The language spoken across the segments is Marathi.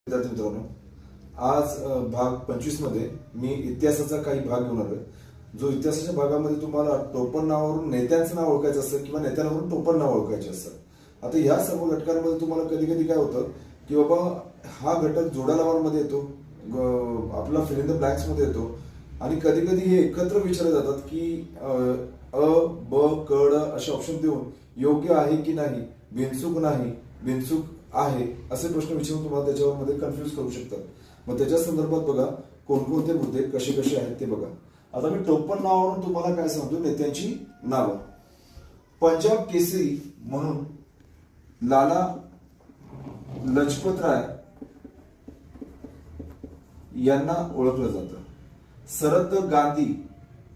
विद्यार्थी मित्रांनो, आज भाग 25 मध्ये मी इतिहासाचा काही भाग घेऊन आलोय. जो इतिहासाच्या भागामध्ये तुम्हाला टोपण नावावरून नेत्यांचं नाव ओळखायचं असतं किंवा नेत्यांवरून टोपण नाव ओळखायचे असतं. आता या सर्व घटकांमध्ये तुम्हाला कधी कधी काय होतं की बाबा हा घटक जोड्या येतो, आपला फिल इन द ब्लँक्स मध्ये येतो आणि कधी कधी हे एकत्र विचारले जातात की अ ब क ड असे ऑप्शन देऊन योग्य आहे की नाही, बिनचूक नाही, बिनचूक आहे असे प्रश्न विचारून तुम्हाला त्याच्यावर कन्फ्युज करू शकतात. मग त्याच्या संदर्भात बघा कोणकोणते मुद्दे कसे कसे आहेत ते बघा. आता मी टोपण नावावरून तुम्हाला काय सांगतो, नेत्यांची नावं. पंजाब केसरी म्हणून लाला लजपत राय यांना ओळखलं जातं. सरद गांधी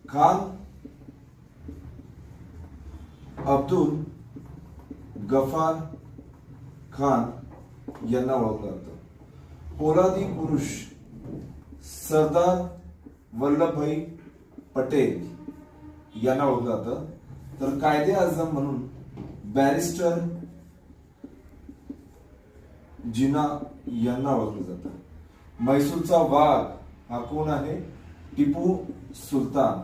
खान अब्दुल गफार खान यांना ओळखलं जातं. पोलादी पुरुष सरदार वल्लभभाई पटेल यांना ओळखलं जातं. तर कायदे आजम म्हणून बॅरिस्टर जिना यांना ओळखलं जातं. म्हैसूरचा वाघ हा कोण आहे? टिपू सुलतान.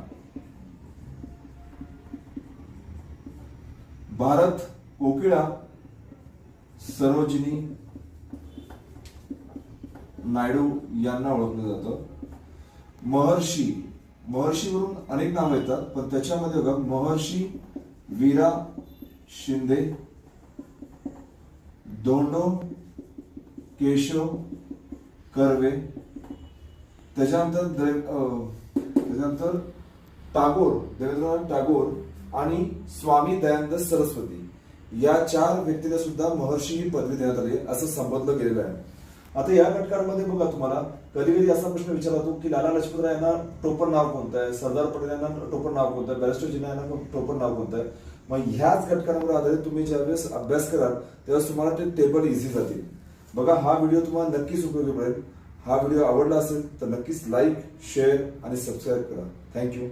भारत कोकिळा सरोजिनी नायडू यांना ओळखलं जातं. महर्षीवरून अनेक नावं येतात, पण त्याच्यामध्ये बघा महर्षी वीरा शिंदे, धोंडो केशव कर्वे. त्याच्यानंतर देवेंद्रनाथ टागोर आणि स्वामी दयानंद सरस्वती या 4 व्यक्तीला सुद्धा महर्षी ही पदवी देण्यात आली असं संबोधलं गेलेलं आहे. आता या घटकांमध्ये बघा तुम्हाला कधी कधी असा प्रश्न विचारला जातो की लाला लजपत राय यांना टोपण नाव कोणतं आहे, सरदार पटेल यांना टोपण नाव कोणतं आहे, बॅरिस्टर जिना यांना टोपण नाव कोणतं आहे. मग ह्याच घटकांवर आधारित तुम्ही ज्यावेळेस अभ्यास कराल त्यावेळेस तुम्हाला ते टेबल इझी जातील. बघा हा व्हिडिओ तुम्हाला नक्कीच उपयोगी पडेल. हा व्हिडिओ आवडला असेल तर नक्कीच लाईक, शेअर आणि सबस्क्राईब करा. थँक्यू.